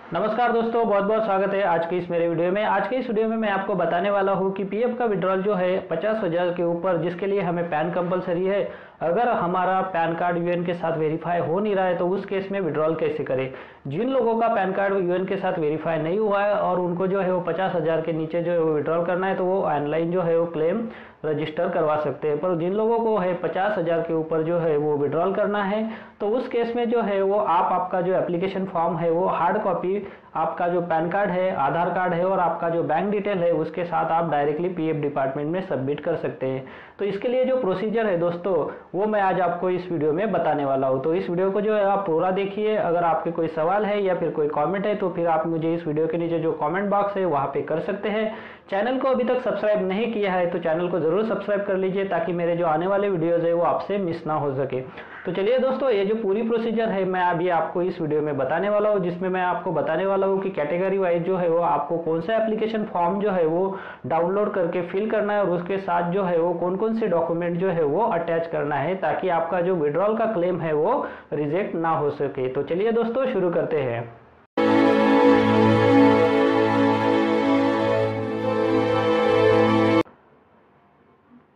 नमस्कार दोस्तों, बहुत बहुत स्वागत है आज के इस मेरे वीडियो में। आज के इस वीडियो में मैं आपको बताने वाला हूँ कि पीएफ का विड्रॉल जो है 50,000 के ऊपर, जिसके लिए हमें पैन कंपलसरी है। अगर हमारा पैन कार्ड यूएन के साथ वेरीफाई हो नहीं रहा है तो उस केस में विड्रॉल कैसे करें। जिन लोगों का पैन कार्ड यूएन के साथ वेरीफाई नहीं हुआ है और उनको जो है वो 50,000 के नीचे जो है वो विड्रॉल करना है, तो वो ऑनलाइन जो है वो क्लेम रजिस्टर करवा सकते हैं। पर जिन लोगों को है 50,000 के ऊपर जो है वो विड्रॉल करना है, तो उस केस में जो है वो आपका जो एप्लीकेशन फॉर्म है वो हार्ड कॉपी आपका जो पैन कार्ड है, आधार कार्ड है और आपका जो बैंक डिटेल है उसके साथ आप डायरेक्टली पीएफ डिपार्टमेंट में सबमिट कर सकते हैं। तो इसके लिए जो प्रोसीजर है दोस्तों, वो मैं आज आपको इस वीडियो में बताने वाला हूँ। तो इस वीडियो को जो है आप पूरा देखिए। अगर आपके कोई सवाल है या फिर कोई कमेंट है तो फिर आप मुझे इस वीडियो के नीचे जो कमेंट बॉक्स है वहाँ पे कर सकते हैं। चैनल को अभी तक सब्सक्राइब नहीं किया है तो चैनल को जरूर सब्सक्राइब कर लीजिए, ताकि मेरे जो आने वाले वीडियोज है वो आपसे मिस ना हो सके। तो चलिए दोस्तों, ये जो पूरी प्रोसीजर है मैं अभी आपको इस वीडियो में बताने वाला हूँ, जिसमें मैं आपको बताने वाला हूँ कि कैटेगरी वाइज जो है वो आपको कौन सा एप्लीकेशन फॉर्म जो है वो डाउनलोड करके फिल करना है और उसके साथ जो है वो कौन कौन से डॉक्यूमेंट जो है वो अटैच करना है, ताकि आपका जो विड्रॉल का क्लेम है वो रिजेक्ट ना हो सके। तो चलिए दोस्तों, शुरू करते हैं।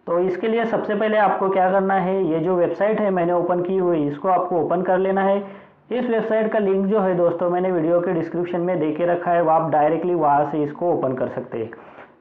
तो इसके लिए सबसे पहले आपको क्या करना है, ये जो वेबसाइट है मैंने ओपन की हुई, इसको आपको ओपन कर लेना है। इस वेबसाइट का लिंक जो है दोस्तों मैंने वीडियो के डिस्क्रिप्शन में दे के रखा है, वो आप डायरेक्टली वहाँ से इसको ओपन कर सकते हैं।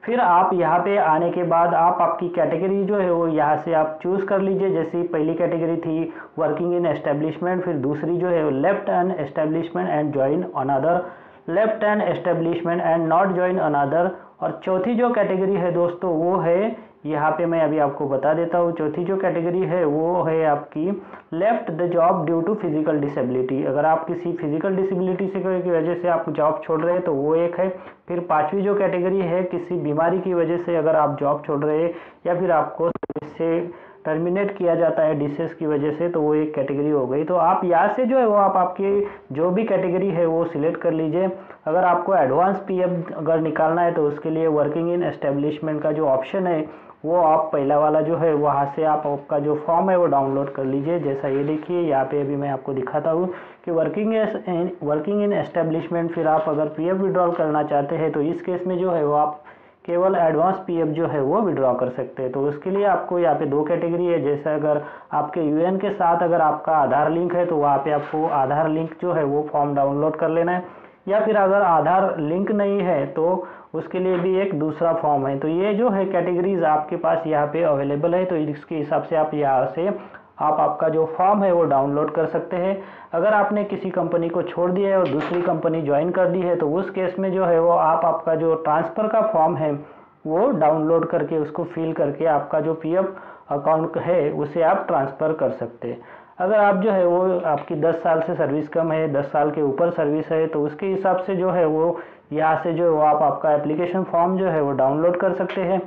फिर आप यहाँ पे आने के बाद आप आपकी कैटेगरी जो है वो यहाँ से आप चूज़ कर लीजिए। जैसे पहली कैटेगरी थी वर्किंग इन एस्टेब्लिशमेंट, फिर दूसरी जो है left an establishment and join another, left an establishment and not join another, और चौथी जो कैटेगरी है दोस्तों वो है, यहाँ पे मैं अभी आपको बता देता हूँ। चौथी जो कैटेगरी है वो है आपकी left the job due to physical disability. अगर आप किसी फिजिकल डिसेबिलिटी से की वजह से आप जॉब छोड़ रहे हैं तो वो एक है। फिर पांचवी जो कैटेगरी है किसी बीमारी की वजह से अगर आप जॉब छोड़ रहे हैं या फिर आपको इससे टर्मिनेट किया जाता है डिसेस की वजह से, तो वो एक कैटेगरी हो गई। तो आप यहाँ से जो है वो आप आपकी जो भी कैटेगरी है वो सिलेक्ट कर लीजिए। अगर आपको एडवांस पीएफ अगर निकालना है तो उसके लिए वर्किंग इन एस्टेब्लिशमेंट का जो ऑप्शन है वो आप पहला वाला जो है वहाँ से आप आपका जो फॉर्म है वो डाउनलोड कर लीजिए। जैसा ये देखिए यहाँ पे अभी मैं आपको दिखाता हूँ कि वर्किंग इन एस्टेब्लिशमेंट, फिर आप अगर पीएफ विड्रॉल करना चाहते हैं तो इस केस में जो है वो आप केवल एडवांस पीएफ जो है वो विड्रॉ कर सकते हैं। तो उसके लिए आपको यहाँ पे दो कैटेगरी है। जैसे अगर आपके यूएन के साथ अगर आपका आधार लिंक है तो वहाँ पे आपको आधार लिंक जो है वो फॉर्म डाउनलोड कर लेना है, या फिर अगर आधार लिंक नहीं है तो उसके लिए भी एक दूसरा फॉर्म है। तो ये जो है कैटेगरीज आपके पास यहाँ पे अवेलेबल है, तो इसके हिसाब से आप यहाँ से आप आपका जो फॉर्म है वो डाउनलोड कर सकते हैं। अगर आपने किसी कंपनी को छोड़ दिया है और दूसरी कंपनी ज्वाइन कर दी है तो उस केस में जो है वो आप आपका जो ट्रांसफ़र का फॉर्म है वो डाउनलोड करके उसको फिल करके आपका जो पीएफ अकाउंट है उसे आप ट्रांसफ़र कर सकते हैं। अगर आप जो है वो आपकी 10 साल से सर्विस कम है, 10 साल के ऊपर सर्विस है, तो उसके हिसाब से जो है वो यहाँ से जो वो आप आपका एप्लीकेशन फॉर्म जो है वो डाउनलोड कर सकते हैं।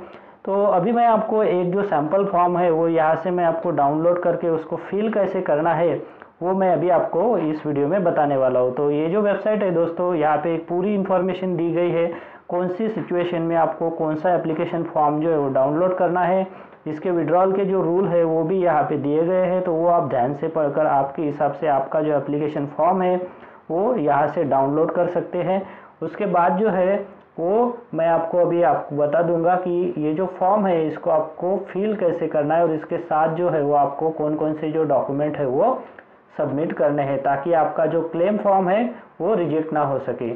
तो अभी मैं आपको एक जो सैम्पल फॉर्म है वो यहाँ से मैं आपको डाउनलोड करके उसको फिल कैसे करना है वो मैं अभी आपको इस वीडियो में बताने वाला हूँ। तो ये जो वेबसाइट है दोस्तों, यहाँ पे एक पूरी इन्फॉर्मेशन दी गई है, कौन सी सिचुएशन में आपको कौन सा एप्लीकेशन फॉर्म जो है वो डाउनलोड करना है। इसके विड्रॉल के जो रूल है वो भी यहाँ पे दिए गए हैं, तो वो आप ध्यान से पढ़कर आपके हिसाब से आपका जो एप्लीकेशन फॉर्म है वो यहाँ से डाउनलोड कर सकते हैं। उसके बाद जो है वो मैं आपको बता दूंगा कि ये जो फॉर्म है इसको आपको फिल कैसे करना है और इसके साथ जो है वो आपको कौन कौन से जो डॉक्यूमेंट है वो सबमिट करने हैं, ताकि आपका जो क्लेम फॉर्म है वो रिजेक्ट ना हो सके।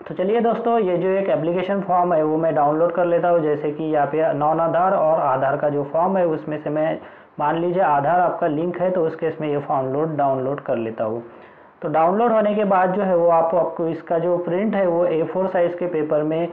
तो चलिए दोस्तों, ये जो एक एप्लीकेशन फॉर्म है वो मैं डाउनलोड कर लेता हूँ। जैसे कि यहाँ पे नॉन आधार और आधार का जो फॉर्म है उसमें से मैं मान लीजिए आधार आपका लिंक है तो उस केस में ये फॉर्म डाउनलोड कर लेता हूँ। तो डाउनलोड होने के बाद जो है वो आपको इसका जो प्रिंट है वो A4 साइज़ के पेपर में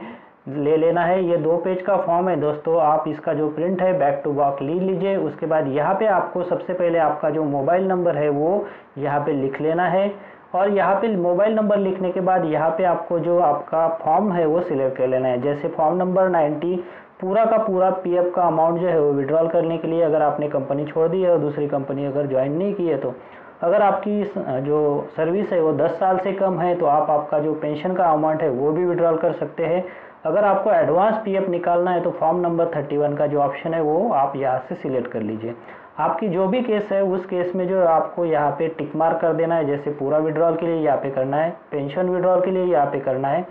ले लेना है। ये 2 पेज का फॉर्म है दोस्तों, आप इसका जो प्रिंट है बैक टू बैक ले लीजिए। उसके बाद यहाँ पे आपको सबसे पहले आपका जो मोबाइल नंबर है वो यहाँ पे लिख लेना है, और यहाँ पे मोबाइल नंबर लिखने के बाद यहाँ पे आपको जो आपका फॉर्म है वो सिलेक्ट कर लेना है। जैसे फॉर्म नंबर 90 पूरा का पूरा पीएफ का अमाउंट जो है वो विड्रॉल करने के लिए, अगर आपने कंपनी छोड़ दी है और दूसरी कंपनी अगर ज्वाइन नहीं की है, तो अगर आपकी जो सर्विस है वो 10 साल से कम है तो आप आपका जो पेंशन का अमाउंट है वो भी विड्रॉल कर सकते हैं। अगर आपको एडवांस पीएफ निकालना है तो फॉर्म नंबर 31 का जो ऑप्शन है वो आप यहाँ से सिलेक्ट कर लीजिए। आपकी जो भी केस है उस केस में जो आपको यहाँ पे टिक मार्क कर देना है। जैसे पूरा विड्रॉल के लिए यहाँ पे करना है, पेंशन विड्रॉल के लिए यहाँ पे करना है,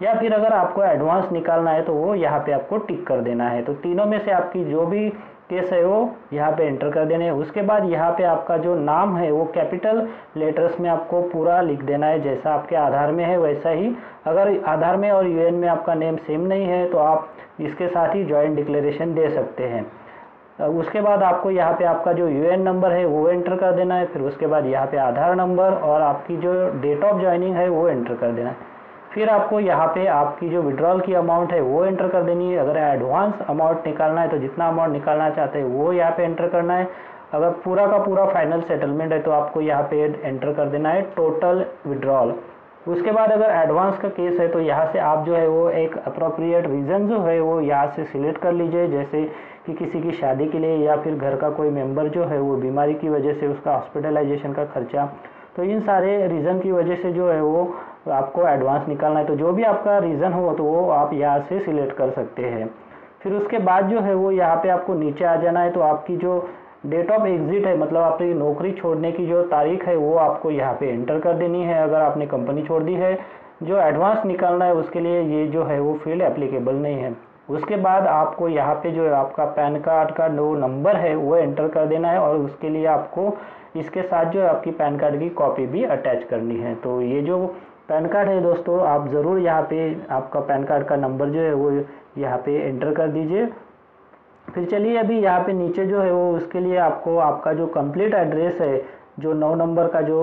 या फिर अगर आपको एडवांस निकालना है तो वो यहाँ पे आपको टिक कर देना है। तो तीनों में से आपकी जो भी केस है वो यहाँ पे एंटर कर देने हैं। उसके बाद यहाँ पे आपका जो नाम है वो कैपिटल लेटर्स में आपको पूरा लिख देना है, जैसा आपके आधार में है वैसा ही। अगर आधार में और यूएन में आपका नेम सेम नहीं है तो आप इसके साथ ही जॉइंट डिक्लेरेशन दे सकते हैं। उसके बाद आपको यहाँ पे आपका जो यूएन नंबर है वो एंटर कर देना है। फिर उसके बाद यहाँ पे आधार नंबर और आपकी जो डेट ऑफ ज्वाइनिंग है वो एंटर कर देना है। फिर आपको यहाँ पे आपकी जो विड्रॉल की अमाउंट है वो एंटर कर देनी है। अगर एडवांस अमाउंट निकालना है तो जितना अमाउंट निकालना चाहते हैं वो यहाँ पे एंटर करना है। अगर पूरा का पूरा फाइनल सेटलमेंट है तो आपको यहाँ पे एंटर कर देना है टोटल विड्रॉल। उसके बाद अगर एडवांस का केस है तो यहाँ से आप जो है वो एक अप्रोप्रिएट रीज़न जो है वो यहाँ से सिलेक्ट कर लीजिए, जैसे कि किसी की शादी के लिए या फिर घर का कोई मेंबर जो है वो बीमारी की वजह से उसका हॉस्पिटलाइजेशन का खर्चा। तो इन सारे रीज़न की वजह से जो है वो आपको एडवांस निकालना है। तो जो भी आपका रीज़न हो तो वो आप यहाँ से सिलेक्ट कर सकते हैं। फिर उसके बाद जो है वो यहाँ पे आपको नीचे आ जाना है। तो आपकी जो डेट ऑफ एग्जिट है, मतलब आपकी नौकरी छोड़ने की जो तारीख है वो आपको यहाँ पे एंटर कर देनी है अगर आपने कंपनी छोड़ दी है। जो एडवांस निकालना है उसके लिए ये जो है वो फील्ड एप्लीकेबल नहीं है। उसके बाद आपको यहाँ पे जो है आपका पैन कार्ड का जो नंबर है वो एंटर कर देना है, और उसके लिए आपको इसके साथ जो है आपकी पैन कार्ड की कॉपी भी अटैच करनी है। तो ये जो पैन कार्ड है दोस्तों, आप ज़रूर यहाँ पे आपका पैन कार्ड का नंबर जो है वो यहाँ पे एंटर कर दीजिए। फिर चलिए अभी यहाँ पे नीचे जो है वो उसके लिए आपको आपका जो कंप्लीट एड्रेस है, जो 9 नंबर का जो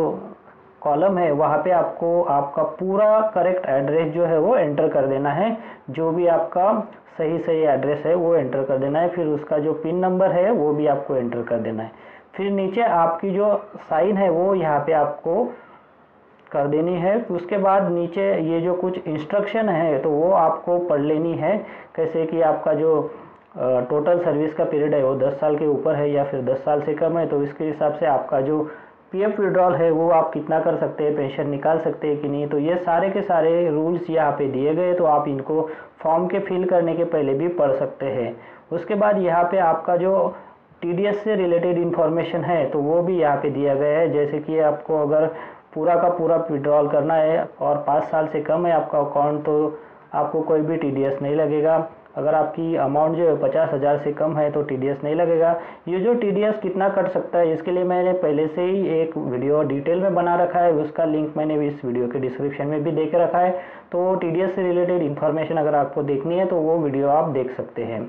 कॉलम है वहाँ पे आपको आपका पूरा करेक्ट एड्रेस जो है वो एंटर कर देना है। जो भी आपका सही एड्रेस है वो एंटर कर देना है। फिर उसका जो पिन नंबर है वो भी आपको एंटर कर देना है। फिर नीचे आपकी जो साइन है वो यहाँ पे आपको कर देनी है। उसके बाद नीचे ये जो कुछ इंस्ट्रक्शन है तो वो आपको पढ़ लेनी है, कैसे कि आपका जो टोटल सर्विस का पीरियड है वो 10 साल के ऊपर है या फिर 10 साल से कम है, तो इसके हिसाब से आपका जो पीएफ विड्रॉल है वो आप कितना कर सकते हैं, पेंशन निकाल सकते हैं कि नहीं। तो ये सारे के सारे रूल्स यहाँ पे दिए गए, तो आप इनको फॉर्म के फिल करने के पहले भी पढ़ सकते हैं। उसके बाद यहाँ पे आपका जो टीडीएस से रिलेटेड इन्फॉर्मेशन है तो वो भी यहाँ पे दिया गया है, जैसे कि आपको अगर पूरा का पूरा विड्रॉल करना है और 5 साल से कम है आपका अकाउंट तो आपको कोई भी टीडीएस नहीं लगेगा। अगर आपकी अमाउंट जो है 50,000 से कम है तो टीडीएस नहीं लगेगा। ये जो टीडीएस कितना कट सकता है इसके लिए मैंने पहले से ही एक वीडियो डिटेल में बना रखा है, उसका लिंक मैंने इस वीडियो के डिस्क्रिप्शन में भी दे के रखा है। तो टीडीएस से रिलेटेड इन्फॉर्मेशन अगर आपको देखनी है तो वो वीडियो आप देख सकते हैं।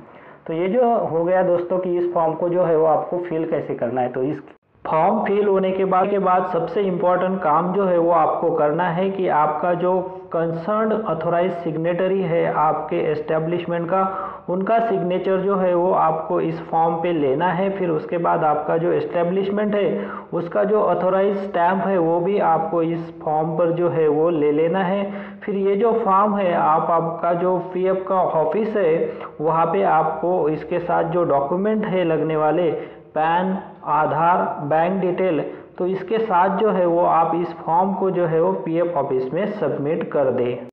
तो ये जो हो गया दोस्तों कि इस फॉर्म को जो है वो आपको फिल कैसे करना है। तो इस फॉर्म फिल होने के बाद सबसे इम्पॉर्टेंट काम जो है वो आपको करना है कि आपका जो कंसर्न्ड ऑथोराइज सिग्नेटरी है आपके एस्टेब्लिशमेंट का, उनका सिग्नेचर जो है वो आपको इस फॉर्म पे लेना है। फिर उसके बाद आपका जो एस्टेब्लिशमेंट है उसका जो ऑथोराइज स्टैम्प है वो भी आपको इस फॉर्म पर जो है वो ले लेना है। फिर ये जो फॉर्म है आपका जो पीएफ का ऑफिस है वहाँ पे आपको इसके साथ जो डॉक्यूमेंट है लगने वाले पैन, आधार, बैंक डिटेल, तो इसके साथ जो है वो आप इस फॉर्म को जो है वो पीएफ ऑफिस में सबमिट कर दें।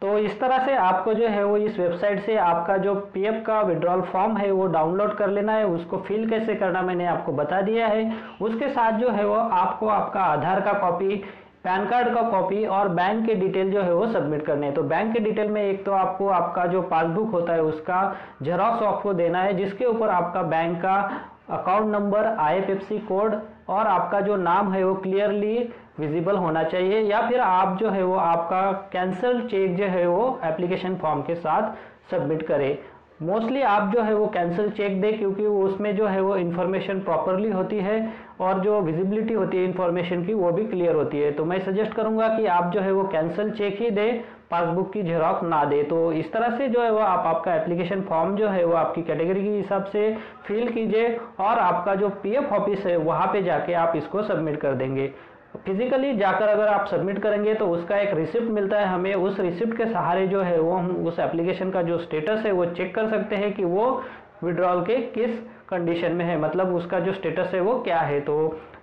तो इस तरह से आपको जो है वो इस वेबसाइट से आपका जो पीएफ का विड्रॉल फॉर्म है वो डाउनलोड कर लेना है। उसको फिल कैसे करना मैंने आपको बता दिया है। उसके साथ जो है वो आपको आपका आधार का कॉपी, पैन कार्ड का कॉपी और बैंक के डिटेल जो है वो सबमिट करने हैं। तो बैंक के डिटेल में एक तो आपको आपका जो पासबुक होता है उसका जेरॉक्स आपको देना है, जिसके ऊपर आपका बैंक का अकाउंट नंबर, आईएफएससी कोड और आपका जो नाम है वो क्लियरली विजिबल होना चाहिए। या फिर आप जो है वो आपका कैंसल चेक जो है वो एप्लीकेशन फॉर्म के साथ सबमिट करें। मोस्टली आप जो है वो कैंसिल चेक दें, क्योंकि उसमें जो है वो इन्फॉर्मेशन प्रॉपरली होती है और जो विजिबिलिटी होती है इन्फॉर्मेशन की वो भी क्लियर होती है। तो मैं सजेस्ट करूंगा कि आप जो है वो कैंसिल चेक ही दें, पासबुक की झेरॉक्स ना दे। तो इस तरह से जो है वो आप आपका एप्लीकेशन फॉर्म जो है वो आपकी कैटेगरी के हिसाब से फिल कीजिए और आपका जो पीएफ ऑफिस है वहाँ पे जाके आप इसको सबमिट कर देंगे। फिजिकली जाकर अगर आप सबमिट करेंगे तो उसका एक रिसिप्ट मिलता है हमें। उस रिसिप्ट के सहारे जो है वो हम उस एप्लीकेशन का जो स्टेटस है वो चेक कर सकते हैं कि वो विड्रॉल के किस कंडीशन में है, मतलब उसका जो स्टेटस है वो क्या है। तो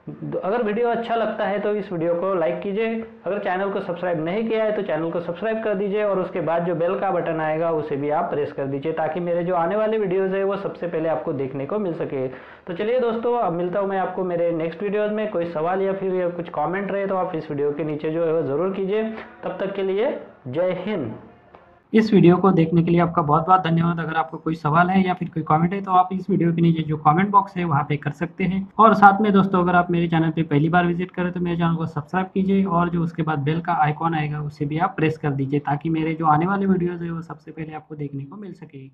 अगर वीडियो अच्छा लगता है तो इस वीडियो को लाइक कीजिए, अगर चैनल को सब्सक्राइब नहीं किया है तो चैनल को सब्सक्राइब कर दीजिए और उसके बाद जो बेल का बटन आएगा उसे भी आप प्रेस कर दीजिए ताकि मेरे जो आने वाले वीडियोज़ है वो सबसे पहले आपको देखने को मिल सके। तो चलिए दोस्तों, अब मिलता हूँ मैं आपको मेरे नेक्स्ट वीडियोज़ में। कोई सवाल या फिर कुछ कॉमेंट रहे तो आप इस वीडियो के नीचे जो है वो ज़रूर कीजिए। तब तक के लिए जय हिंद। इस वीडियो को देखने के लिए आपका बहुत बहुत धन्यवाद। अगर आपको कोई सवाल है या फिर कोई कमेंट है तो आप इस वीडियो के नीचे जो कमेंट बॉक्स है वहाँ पे कर सकते हैं। और साथ में दोस्तों, अगर आप मेरे चैनल पे पहली बार विजिट करें तो मेरे चैनल को सब्सक्राइब कीजिए और जो उसके बाद बेल का आइकॉन आएगा उसे भी आप प्रेस कर दीजिए ताकि मेरे जो आने वाले वीडियोज़ है वो सबसे पहले आपको देखने को मिल सके।